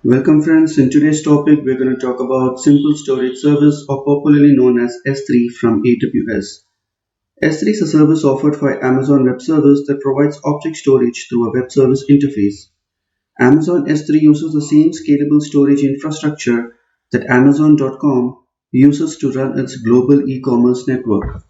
Welcome friends, in today's topic we're going to talk about Simple Storage Service or popularly known as S3 from AWS. S3 is a service offered by Amazon Web Service that provides object storage through a web service interface. Amazon S3 uses the same scalable storage infrastructure that Amazon.com uses to run its global e-commerce network.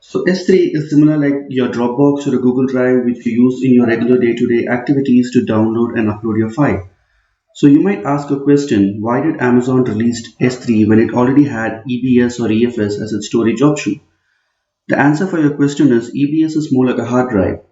So S3 is similar like your Dropbox or a Google Drive which you use in your regular day-to-day activities to download and upload your file. So you might ask a question, why did Amazon release S3 when it already had EBS or EFS as its storage option? The answer for your question is EBS is more like a hard drive.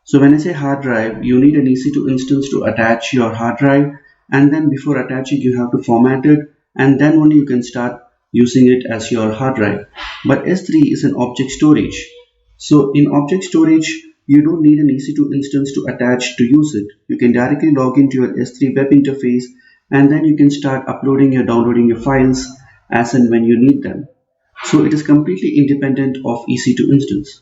So when I say hard drive, you need an EC2 instance to attach your hard drive, and then before attaching you have to format it, and then only you can start using it as your hard drive. But S3 is an object storage. So in object storage, you don't need an EC2 instance to attach to use it. You can directly log into your S3 web interface, and then you can start uploading or downloading your files as and when you need them. So it is completely independent of EC2 instance.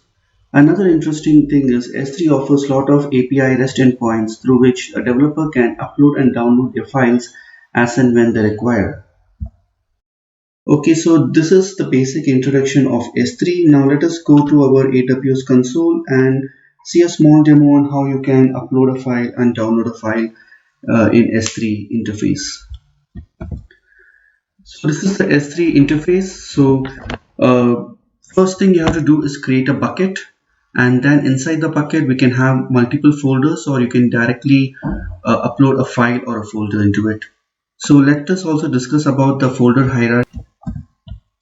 Another interesting thing is S3 offers a lot of API REST endpoints through which a developer can upload and download their files as and when they require. Okay, so this is the basic introduction of S3. Now let us go to our AWS console and see a small demo on how you can upload a file and download a file in S3 interface. So this is the S3 interface. So first thing you have to do is create a bucket, and then inside the bucket we can have multiple folders, or you can directly upload a file or a folder into it. So let us also discuss about the folder hierarchy.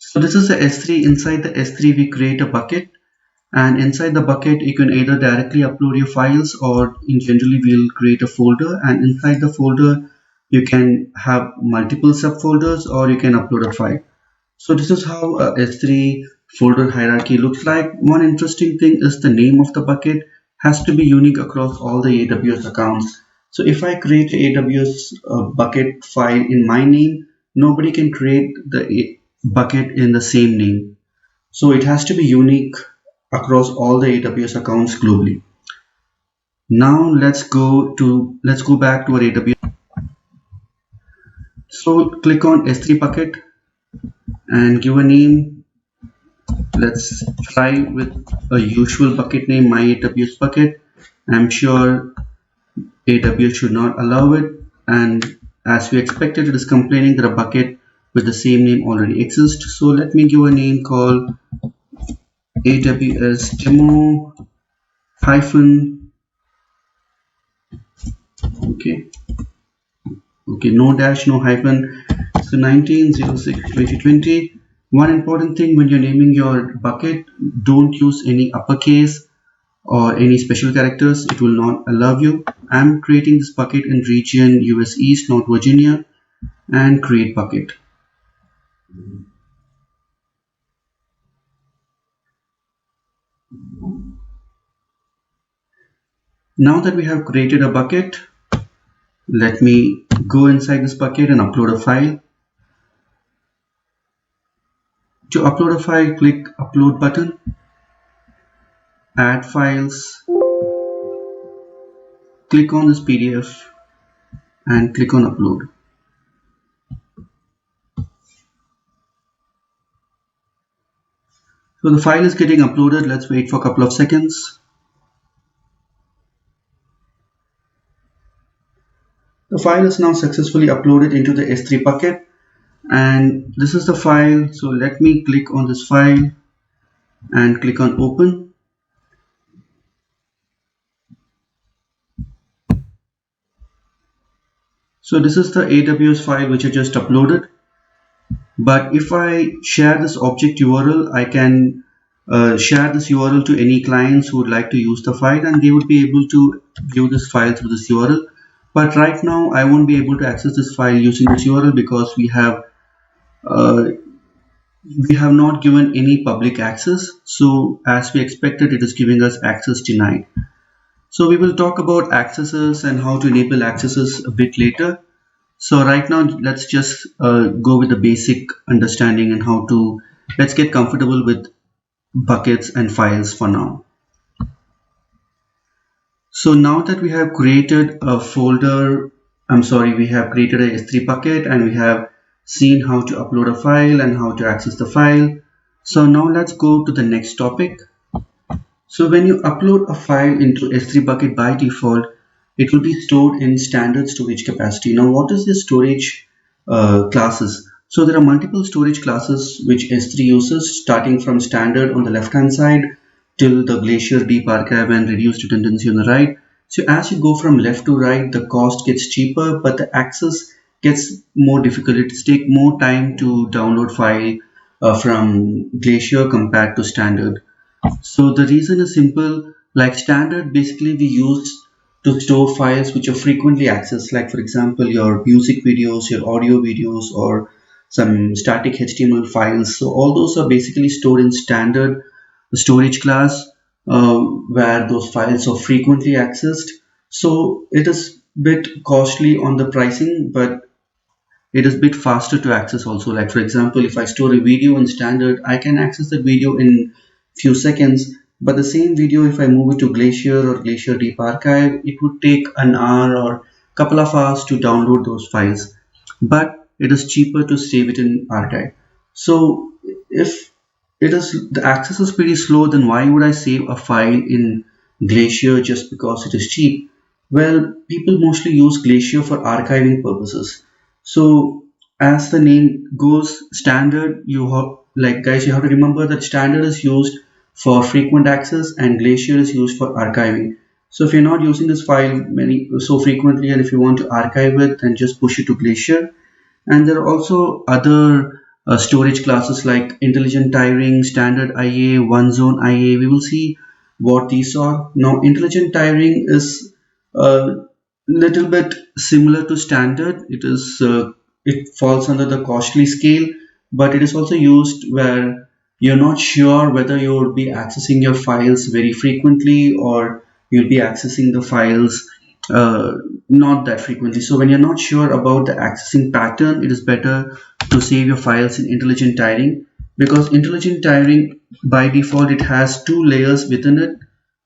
So this is the S3. Inside the S3 we create a bucket, and inside the bucket you can either directly upload your files, or in generally we'll create a folder, and inside the folder you can have multiple subfolders, or you can upload a file. So this is how a S3 folder hierarchy looks like. One interesting thing is the name of the bucket has to be unique across all the AWS accounts. So if I create a AWS bucket file in my name, nobody can create the bucket in the same name. So it has to be unique across all the AWS accounts globally. Now let's go back to our AWS. So click on S3 bucket and give a name. Let's try with a usual bucket name, my AWS bucket. I'm sure AWS should not allow it, and as we expected, it is complaining that a bucket with the same name already exists. So let me give a name called AWS demo hyphen. Okay, no dash, no hyphen. So 19/06/2020. One important thing when you're naming your bucket, don't use any uppercase or any special characters. It will not allow you. I'm creating this bucket in region US East, North Virginia, and create bucket. Now that we have created a bucket, let me go inside this bucket and upload a file. To upload a file, click upload button, add files, click on this PDF and click on upload. So the file is getting uploaded. Let's wait for a couple of seconds. The file is now successfully uploaded into the S3 bucket, and this is the file. So let me click on this file and click on open. So this is the AWS file which I just uploaded. But if I share this object URL, I can share this URL to any clients who would like to use the file, and they would be able to view this file through this URL. But right now I won't be able to access this file using this URL because we have not given any public access. So as we expected, it is giving us access denied. So we will talk about accesses and how to enable accesses a bit later. So right now let's just go with the basic understanding and let's get comfortable with buckets and files for now. So now that we have created a folder, we have created a S3 bucket and we have seen how to upload a file and how to access the file. So now let's go to the next topic. So when you upload a file into S3 bucket, by default, it will be stored in standard storage capacity. Now, what is the storage classes? So there are multiple storage classes which S3 uses, starting from standard on the left hand side till the Glacier, Deep Archive and Reduced Redundancy on the right. So as you go from left to right, the cost gets cheaper, but the access gets more difficult. It takes more time to download file from Glacier compared to standard. So the reason is simple. Like standard, basically we use to store files which are frequently accessed, like for example your music videos, your audio videos, or some static HTML files. So all those are basically stored in standard storage class, where those files are frequently accessed. So it is bit costly on the pricing, but it is a bit faster to access also. Like for example, if I store a video in standard, I can access the video in few seconds, but the same video, if I move it to Glacier or Glacier Deep Archive, it would take an hour or couple of hours to download those files, but it is cheaper to save it in archive. So if the access is pretty slow, then why would I save a file in Glacier just because it is cheap? Well, people mostly use Glacier for archiving purposes. So as the name goes, standard, you have to remember that standard is used for frequent access and Glacier is used for archiving. So if you're not using this file so frequently, and if you want to archive it, then just push it to Glacier. And there are also other storage classes like intelligent tiering, standard IA, one zone IA. We will see what these are. Now intelligent tiering is a little bit similar to standard. It falls under the costly scale, but it is also used where you're not sure whether you'll be accessing your files very frequently or you'll be accessing the files uh, not that frequently. So when you're not sure about the accessing pattern, it is better to save your files in intelligent tiering, because intelligent tiering by default it has two layers within it.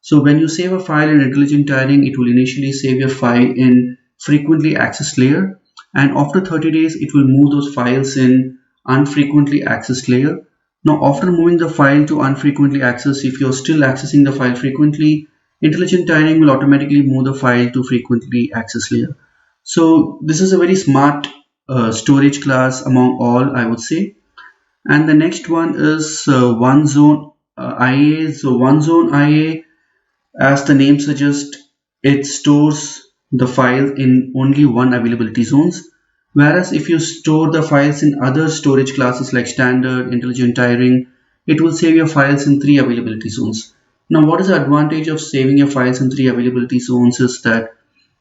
So when you save a file in intelligent tiering, it will initially save your file in frequently accessed layer, and after 30 days it will move those files in unfrequently accessed layer. Now after moving the file to unfrequently accessed, if you're still accessing the file frequently, intelligent tiering will automatically move the file to frequently accessed layer. So this is a very smart storage class among all, I would say. And the next one is one zone IA. So one zone IA, as the name suggests, it stores the file in only one availability zones. Whereas if you store the files in other storage classes like standard, intelligent tiering, it will save your files in three availability zones. Now, what is the advantage of saving your files in three availability zones is that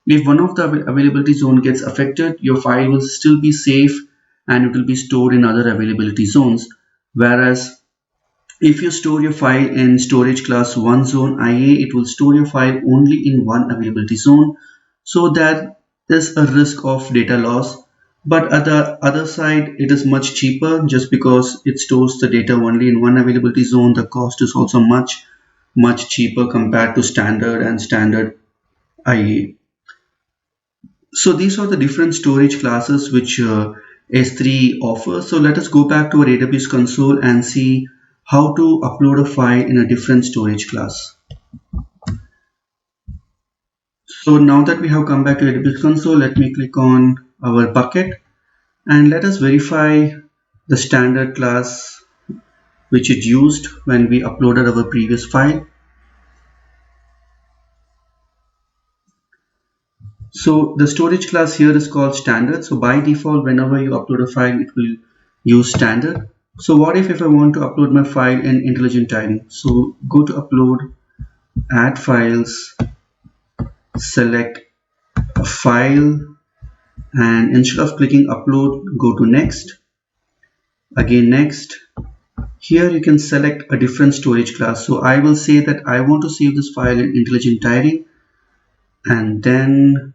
if one of the availability zone gets affected, your file will still be safe and it will be stored in other availability zones. Whereas if you store your file in storage class 1 zone IA, it will store your file only in one availability zone. So there is a risk of data loss. But at the other side, it is much cheaper just because it stores the data only in one availability zone. The cost is also much cheaper compared to standard and standard IA. So these are the different storage classes which S3 offers. So let us go back to our AWS console and see how to upload a file in a different storage class. So now that we have come back to AWS console, let me click on our bucket and let us verify the standard class which it used when we uploaded our previous file. So the storage class here is called standard. So by default, whenever you upload a file, it will use standard. So what if I want to upload my file in intelligent tiering? So go to upload, add files, select a file, and instead of clicking upload, go to next, again next. Here you can select a different storage class. So I will say that I want to save this file in intelligent tiering and then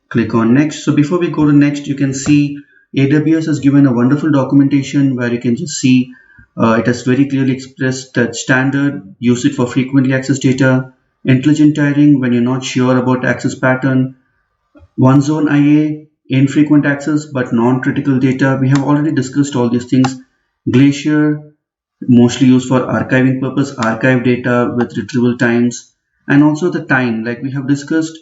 click on next. So before we go to next, you can see AWS has given a wonderful documentation where you can just see it has very clearly expressed that standard, use it for frequently accessed data, intelligent tiering when you're not sure about access pattern, one zone IA, infrequent access but non-critical data. We have already discussed all these things. Glacier, mostly used for archiving purpose, archive data with retrieval times, and also the time, like we have discussed.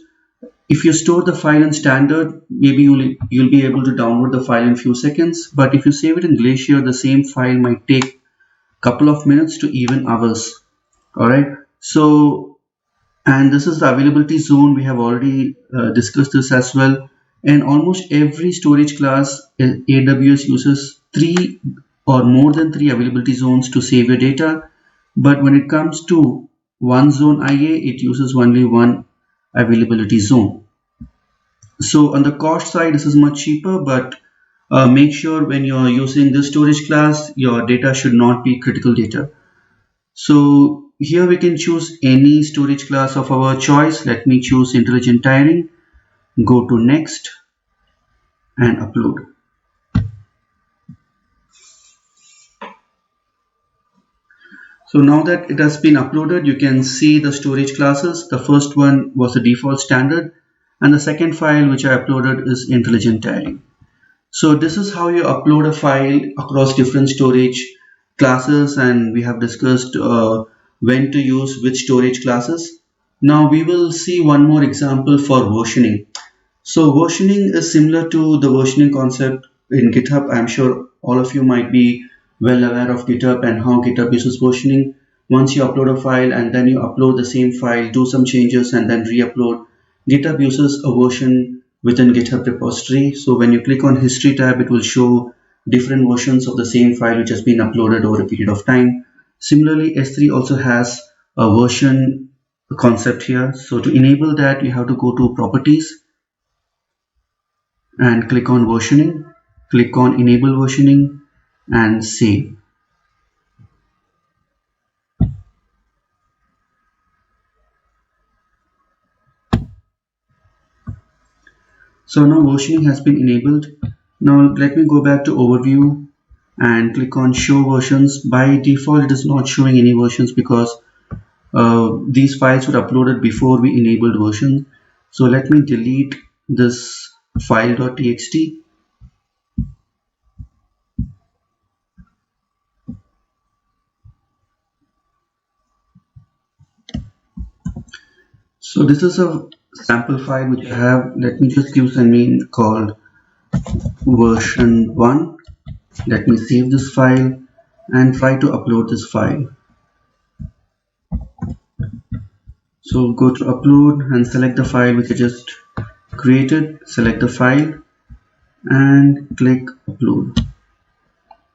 If you store the file in standard, maybe you'll be able to download the file in few seconds, but if you save it in Glacier, the same file might take couple of minutes to even hours. All right, so, and this is the availability zone. We have already discussed this as well. And almost every storage class in AWS uses three or more than three availability zones to save your data, but when it comes to one zone IA, it uses only one availability zone. So on the cost side, this is much cheaper, but make sure when you're using this storage class, your data should not be critical data. So here we can choose any storage class of our choice. Let me choose intelligent tiering, go to next and upload. So now that it has been uploaded, you can see the storage classes. The first one was the default standard, and the second file which I uploaded is intelligent tiering. So this is how you upload a file across different storage classes, and we have discussed when to use which storage classes. Now we will see one more example for versioning. So versioning is similar to the versioning concept in GitHub. I'm sure all of you might be well aware of GitHub and how GitHub uses versioning. Once you upload a file and then you upload the same file, do some changes and then re-upload. GitHub uses a version within GitHub repository. So when you click on history tab, it will show different versions of the same file which has been uploaded over a period of time. Similarly, S3 also has a version concept here. So to enable that, you have to go to properties and click on versioning, click on enable versioning and save. So now versioning has been enabled. Now let me go back to overview and click on show versions. By default it is not showing any versions because these files were uploaded before we enabled version. So let me delete this file.txt. So this is a sample file which I have. Let me just give a name called version1. Let me save this file and try to upload this file. So go to upload and select the file which I just created, select the file and click upload.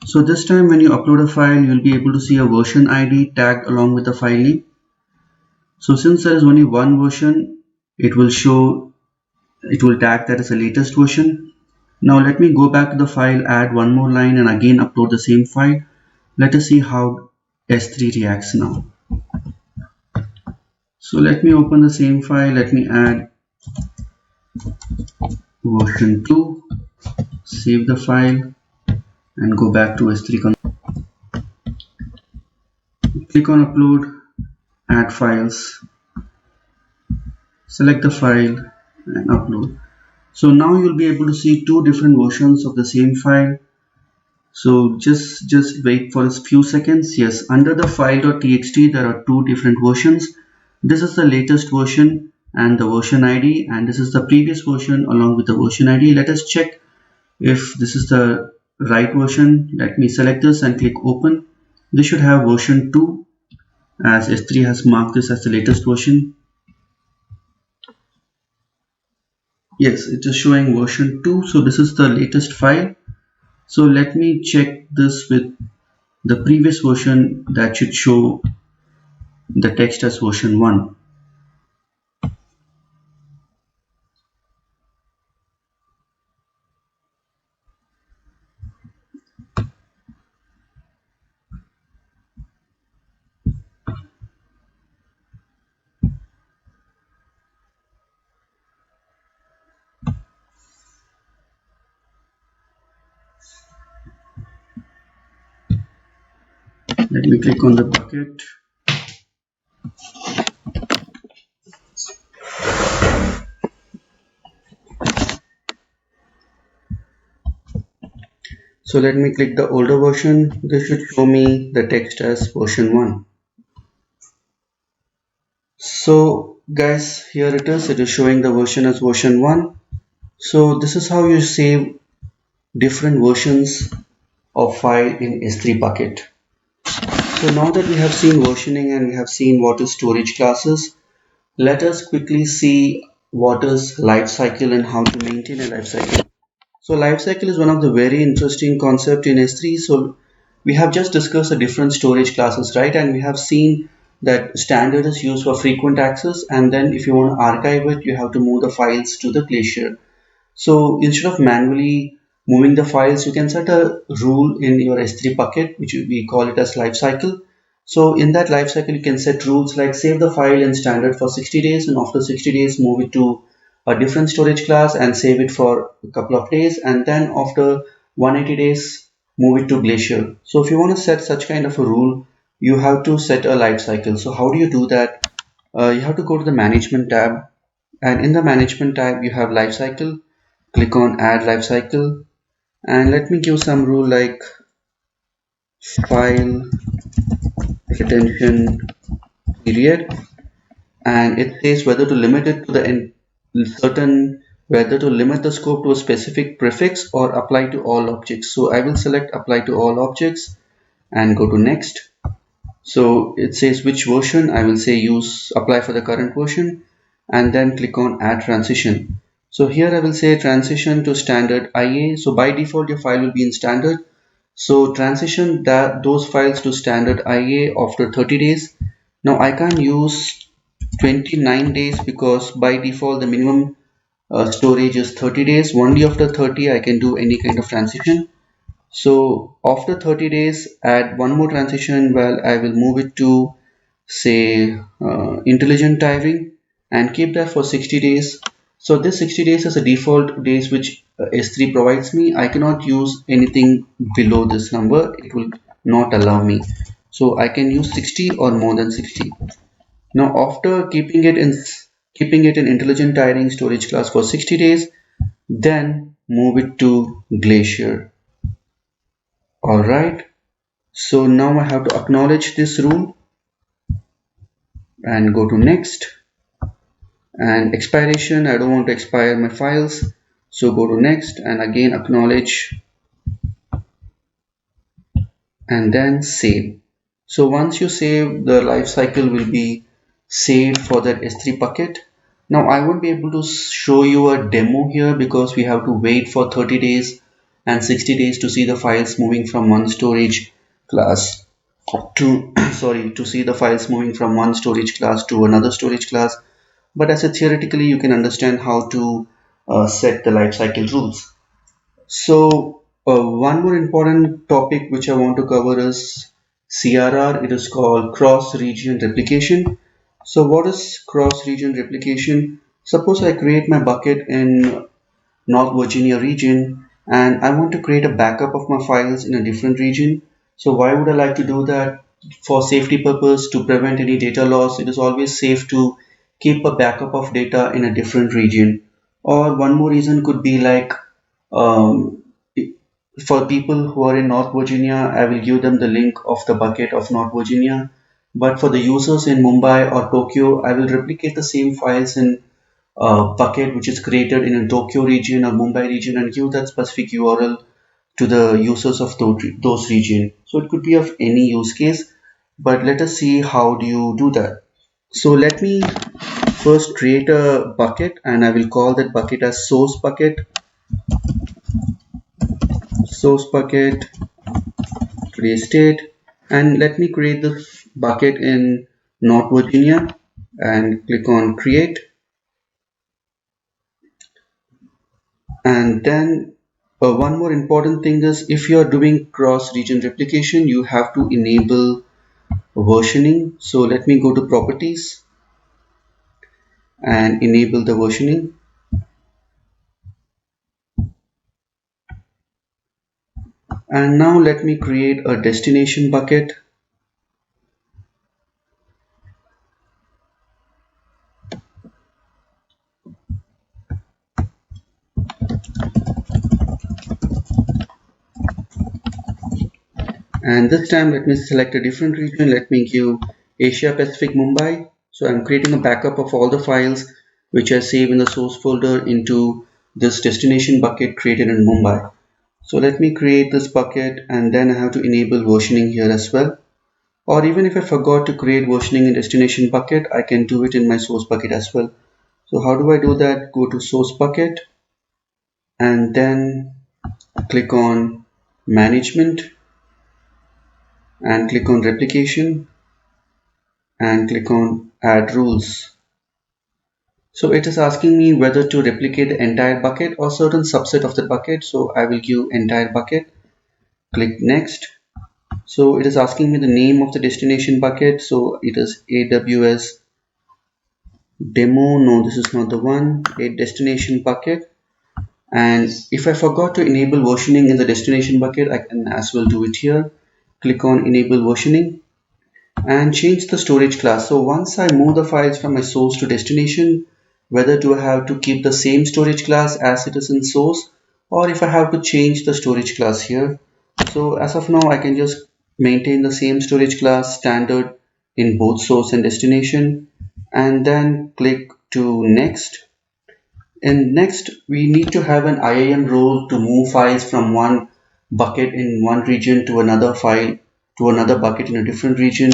So this time when you upload a file, you'll be able to see a version ID tagged along with the file name. So since there is only one version, it will tag that as the latest version. Now let me go back to the file, add one more line and again upload the same file. Let us see how S3 reacts now. So let me open the same file, let me add version 2, save the file and go back to S3. Click on upload, add files, select the file and upload. So now you'll be able to see two different versions of the same file. So just wait for a few seconds. Yes, under the file.txt there are two different versions. This is the latest version and the version ID, and this is the previous version along with the version ID. Let us check if this is the right version. Let me select this and click open. This should have version 2 as S3 has marked this as the latest version. Yes, it is showing version 2, so this is the latest file. So let me check this with the previous version. That should show the text as version 1. Let me click on the bucket. So let me click the older version. This should show me the text as version 1. So guys, here it is showing the version as version 1. So this is how you save different versions of file in S3 bucket. So now that we have seen versioning and we have seen what is storage classes, let us quickly see what is lifecycle and how to maintain a lifecycle. So lifecycle is one of the very interesting concept in S3. So we have just discussed the different storage classes, right? And we have seen that standard is used for frequent access, and then if you want to archive it, you have to move the files to the Glacier. So instead of manually moving the files, you can set a rule in your S3 bucket, which we call it as lifecycle. So in that lifecycle, you can set rules like save the file in standard for 60 days, and after 60 days, move it to a different storage class and save it for a couple of days, and then after 180 days, move it to Glacier. So if you want to set such kind of a rule, you have to set a lifecycle. So how do you do that? You have to go to the management tab, and in the management tab, you have lifecycle. Click on add lifecycle, and let me give some rule like file retention period, and it says whether to limit it to the certain, whether to limit the scope to a specific prefix or apply to all objects. So I will select apply to all objects and go to next. So it says which version. I will say use apply for the current version, and then click on add transition. So here I will say transition to standard IA. So by default your file will be in standard. So transition those files to standard IA after 30 days. Now I can't use 29 days because by default the minimum storage is 30 days. Only after 30 I can do any kind of transition. So after 30 days, add one more transition. Well, I will move it to say intelligent tiering and keep that for 60 days. So this 60 days is a default days which S3 provides me. I cannot use anything below this number. It will not allow me. So I can use 60 or more than 60. Now after keeping it in intelligent tiering storage class for 60 days, then move it to Glacier. Alright, so now I have to acknowledge this rule and go to next, and expiration, I don't want to expire my files, so go to next and again acknowledge and then save. So once you save, the life cycle will be saved for that S3 bucket. Now I won't be able to show you a demo here because we have to wait for 30 days and 60 days to see the files moving from one storage class to to see the files moving from one storage class to another storage class. But as a theoretically you can understand how to set the lifecycle rules. So one more important topic which I want to cover is CRR. It is called cross-region replication. So what is cross-region replication? Suppose I create my bucket in North Virginia region and I want to create a backup of my files in a different region. So why would I like to do that? For safety purpose, to prevent any data loss, it is always safe to keep a backup of data in a different region. Or one more reason could be like um, for people who are in North Virginia, I will give them the link of the bucket of North Virginia. But for the users in Mumbai or Tokyo, I will replicate the same files in bucket which is created in a Tokyo region or Mumbai region and give that specific URL to the users of those region. So it could be of any use case, but let us see how do you do that. So let me first create a bucket and I will call that bucket as source bucket today's state, and let me create the bucket in North Virginia and click on create. And then one more important thing is if you are doing cross-region replication, you have to enable versioning. So let me go to properties and enable the versioning. And now let me create a destination bucket. And this time let me select a different region. Let me give Asia Pacific Mumbai. So I'm creating a backup of all the files which I save in the source folder into this destination bucket created in Mumbai. So let me create this bucket, and then I have to enable versioning here as well. Or even if I forgot to create versioning in destination bucket, I can do it in my source bucket as well. So how do I do that? Go to source bucket and then click on management and click on replication and click on add rules. So it is asking me whether to replicate the entire bucket or certain subset of the bucket. So I will give entire bucket, click next. So it is asking me the name of the destination bucket. So it is AWS demo. No, this is not the one. A destination bucket. And if I forgot to enable versioning in the destination bucket, I can as well do it here. Click on enable versioning and change the storage class. So once I move the files from my source to destination, whether do I have to keep the same storage class as it is in source, or if I have to change the storage class here. So as of now, I can just maintain the same storage class standard in both source and destination, and then click to next. And next, we need to have an IAM role to move files from one bucket in one region to another file to another bucket in a different region.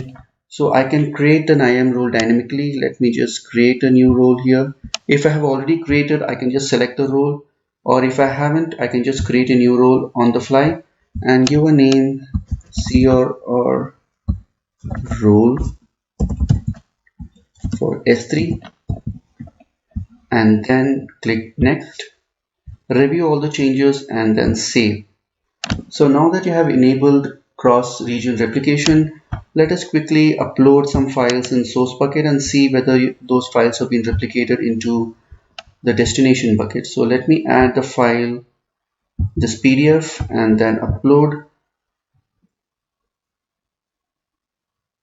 So I can create an IAM role dynamically. Let me just create a new role here. If I have already created, I can just select the role, or if I haven't, I can just create a new role on the fly and give a name or role for S3 and then click next. Review all the changes and then save. So now that you have enabled cross-region replication, let us quickly upload some files in source bucket and see whether those files have been replicated into the destination bucket. So let me add the file, this PDF, and then upload.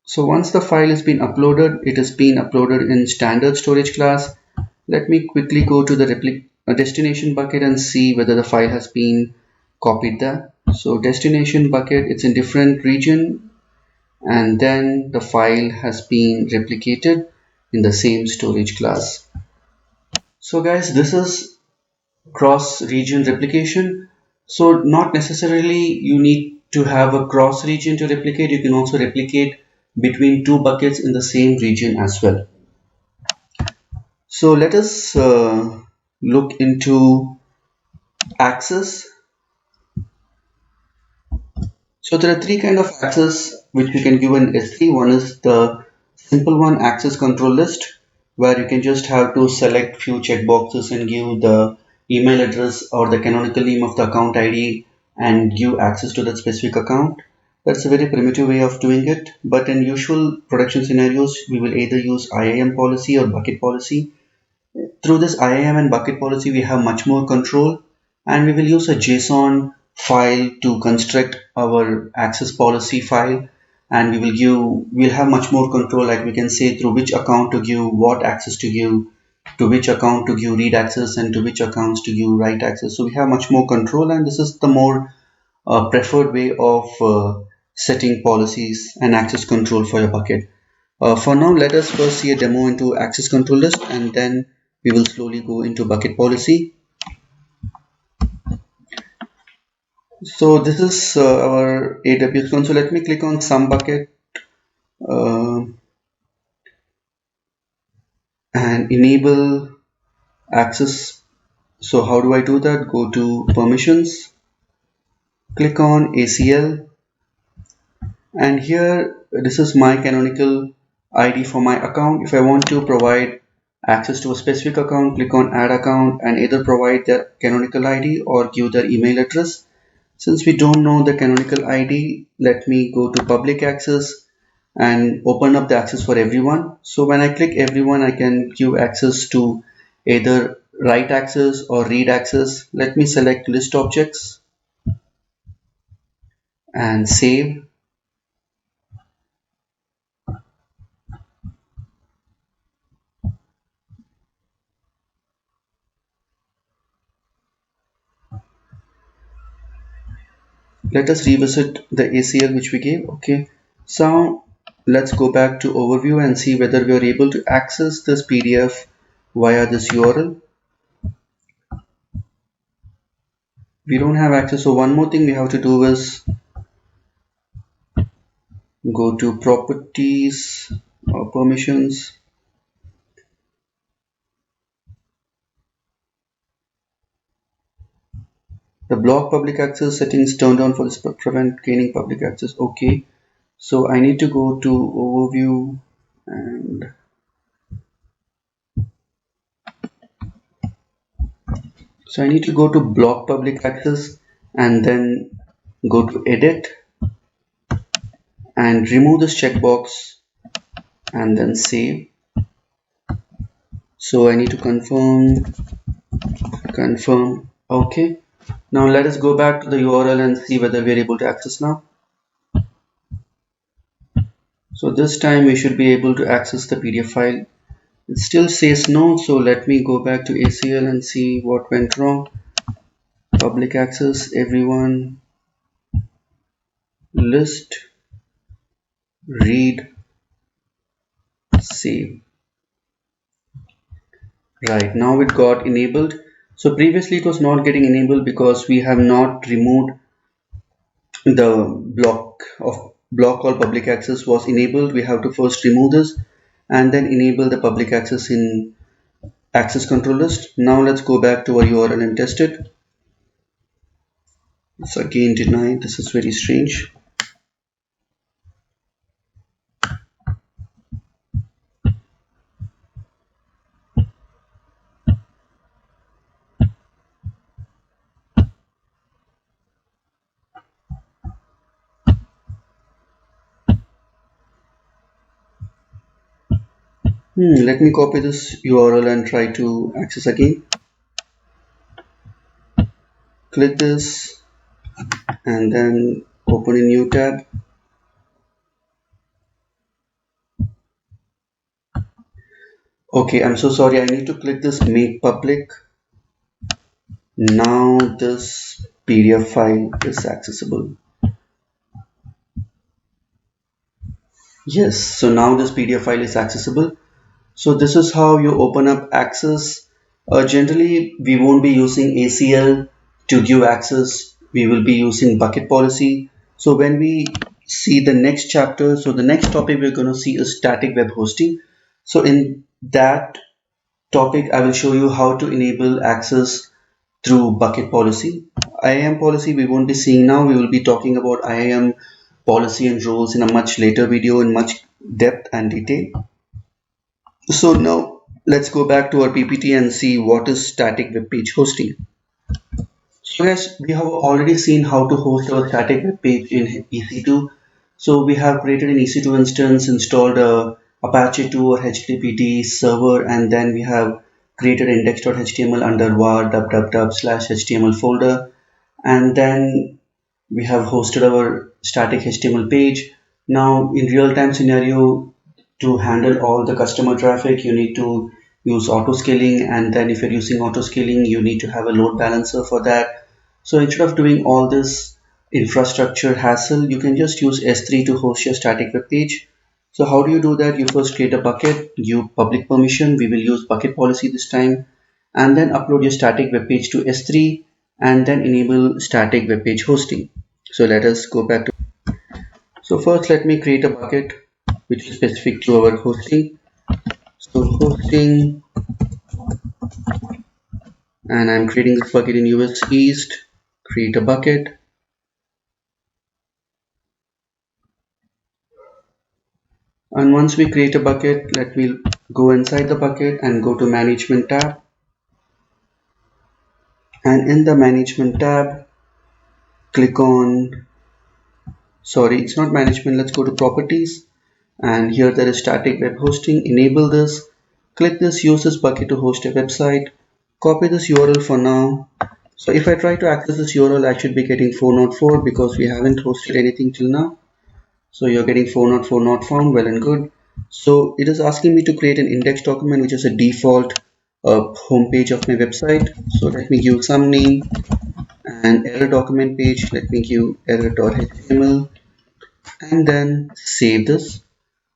So once the file has been uploaded, it has been uploaded in standard storage class. Let me quickly go to the destination bucket and see whether the file has been copied there. So destination bucket, it's in different region, and then the file has been replicated in the same storage class. So guys, this is cross region replication. So not necessarily you need to have a cross region to replicate. You can also replicate between two buckets in the same region as well. So let us look into access. So there are three kind of access which we can give in S3. One is the simple one, access control list, where you can just have to select few checkboxes and give the email address or the canonical name of the account ID and give access to that specific account. That's a very primitive way of doing it, but in usual production scenarios, we will either use IAM policy or bucket policy. Through this IAM and bucket policy, we have much more control, and we will use a JSON file to construct our access policy file, and we'll have much more control, like we can say through which account to give what access to give, to which account to give read access, and to which accounts to give write access. So we have much more control, and this is the more preferred way of setting policies and access control for your bucket. For now, let us first see a demo into access control list, and then we will slowly go into bucket policy. So this is our AWS console. Let me click on some bucket and enable access. So how do I do that? Go to permissions, click on ACL, and here this is my canonical ID for my account. If I want to provide access to a specific account, click on add account and either provide their canonical ID or give their email address. Since we don't know the canonical ID, let me go to public access and open up the access for everyone. So when I click everyone, I can give access to either write access or read access. Let me select list objects and save. let us revisit the ACL which we gave. Okay, so let's go back to overview and see whether we are able to access this PDF via this URL. We don't have access, so one more thing we have to do is go to properties or permissions. The block public access settings turned on for this prevent gaining public access. Okay, so I need to go to overview and so I need to go to block public access and then go to edit and remove this checkbox and then save. So I need to confirm. Okay, now let us go back to the URL and see whether we are able to access now. So this time we should be able to access the PDF file. It still says no, so let me go back to ACL and see what went wrong. Public access, everyone, list, read, save. Right, now it got enabled. So previously it was not getting enabled because we have not removed the block all public access was enabled. We have to first remove this and then enable the public access in access control list. Now let's go back to our URL and test it. It's again denied. This is very strange. Let me copy this URL and try to access again. Click this and then open a new tab. Okay, I'm so sorry. I need to click this make public. Now this PDF file is accessible. Yes, so now this PDF file is accessible. So this is how you open up access. Generally, we won't be using ACL to give access. We will be using bucket policy. So when we see the next chapter, so the next topic we're going to see is static web hosting. So in that topic, I will show you how to enable access through bucket policy. IAM policy we won't be seeing now. We will be talking about IAM policy and rules in a much later video in much depth and detail. So now let's go back to our PPT and see what is static web page hosting. So guys, we have already seen how to host our static web page in EC2. So we have created an EC2 instance, installed a Apache 2 or HTTP server, and then we have created index.html under var www/html folder, and then we have hosted our static HTML page. Now in real-time scenario, to handle all the customer traffic, you need to use auto scaling, and then if you're using auto scaling, you need to have a load balancer for that. So instead of doing all this infrastructure hassle, you can just use S3 to host your static web page. So how do you do that? You first create a bucket, give public permission. We will use bucket policy this time, and then upload your static web page to S3 and then enable static web page hosting. So let us go back to. So first let me create a bucket which is specific to our hosting. So hosting, and I'm creating this bucket in US East. Create a bucket. And once we create a bucket, let me go inside the bucket and go to management tab. And in the management tab, click on, sorry, it's not management, let's go to properties. And here there is static web hosting. Enable this. Click this, use this bucket to host a website. Copy this URL for now. So if I try to access this URL, I should be getting 404 because we haven't hosted anything till now. So you're getting 404 not found. Well and good. So it is asking me to create an index document, which is a default home page of my website. So let me give some name and error document page. Let me give error.html and then save this.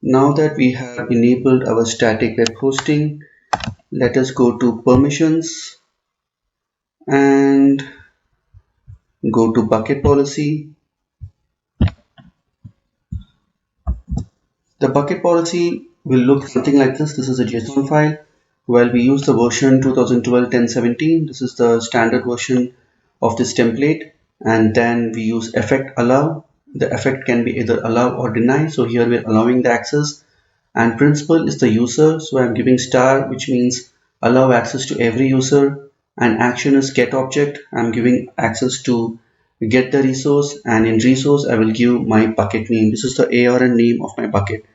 Now that we have enabled our static web hosting, let us go to permissions and go to bucket policy. The bucket policy will look something like this. This is a JSON file. Well, we use the version 2012-1017. This is the standard version of this template. And then we use effect allow. The effect can be either allow or deny. So here we're allowing the access. And principal is the user. So I'm giving star, which means allow access to every user. And action is get object. I'm giving access to get the resource, and in resource I will give my bucket name. This is the ARN name of my bucket.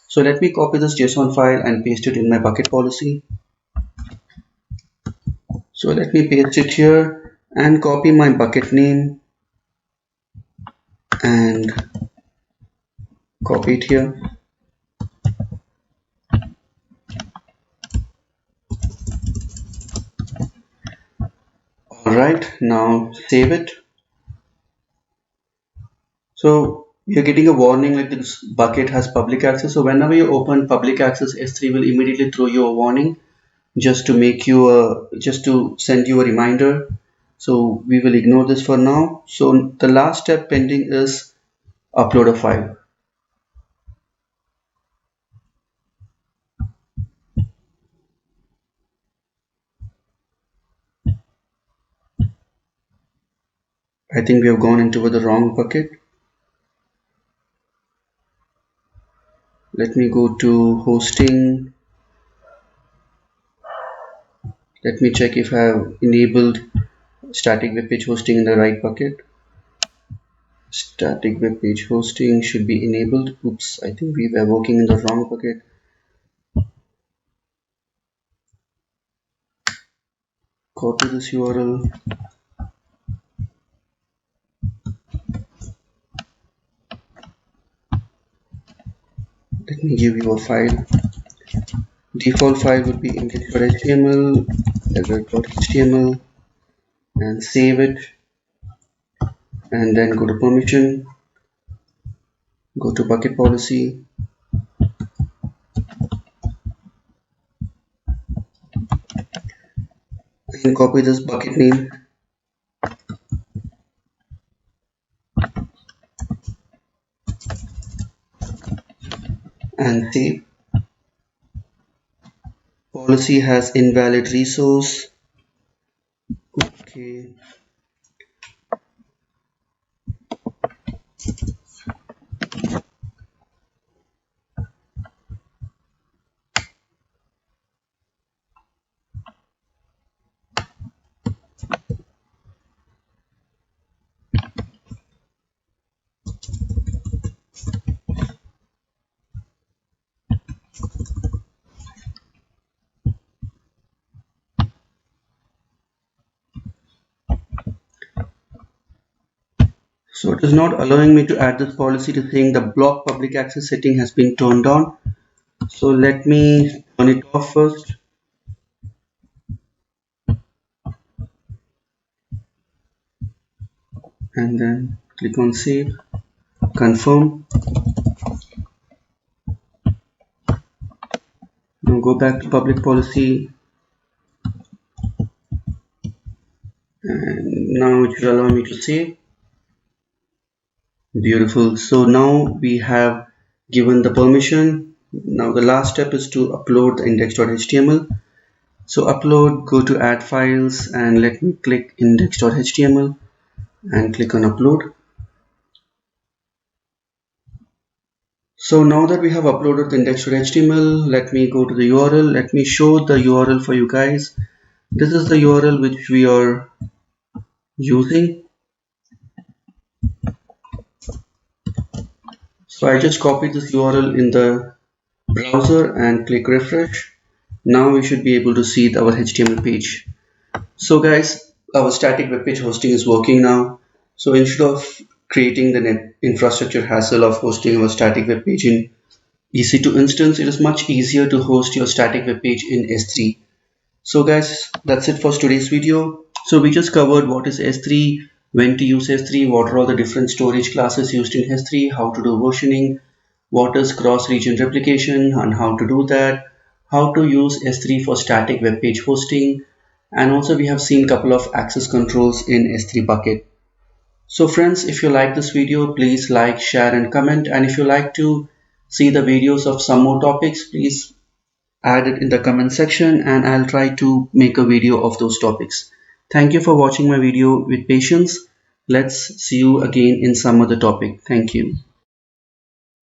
So let me copy this JSON file and paste it in my bucket policy. So let me paste it here and copy my bucket name and copy it here. Alright, now save it. So you're getting a warning like this bucket has public access. So whenever you open public access, S3 will immediately throw you a warning just to make you just to send you a reminder. So we will ignore this for now. So the last step pending is upload a file. I think we have gone into the wrong bucket. Let me go to hosting. Let me check if I have enabled static web page hosting in the right bucket. Static web page hosting should be enabled. Oops, I think we were working in the wrong bucket. Copy this URL. Let me give you a file. Default file would be index.html, error.html, and save it. And then go to permission, go to bucket policy, and copy this bucket name. And save. Policy has invalid resource. Okay. So it is not allowing me to add this policy to saying the block public access setting has been turned on. So let me turn it off first. And then click on save, confirm. Now go back to public policy. And now it should allow me to save. Beautiful. So now we have given the permission. Now the last step is to upload the index.html. So upload, go to add files, and let me click index.html and click on upload. So now that we have uploaded the index.html, let me go to the URL. Let me show the URL for you guys. This is the URL which we are using. So I just copied this URL in the browser and click refresh. Now we should be able to see our HTML page. So guys, our static web page hosting is working now. So instead of creating the net infrastructure hassle of hosting our static web page in EC2 instance, it is much easier to host your static web page in S3. So guys, that's it for today's video. So we just covered what is S3, when to use S3, what are all the different storage classes used in S3, how to do versioning, what is cross-region replication and how to do that, how to use S3 for static web page hosting, and also we have seen a couple of access controls in S3 bucket. So friends, if you like this video, please like, share and comment, and if you like to see the videos of some more topics, please add it in the comment section and I'll try to make a video of those topics. Thank you for watching my video with patience. Let's see you again in some other topic. Thank you.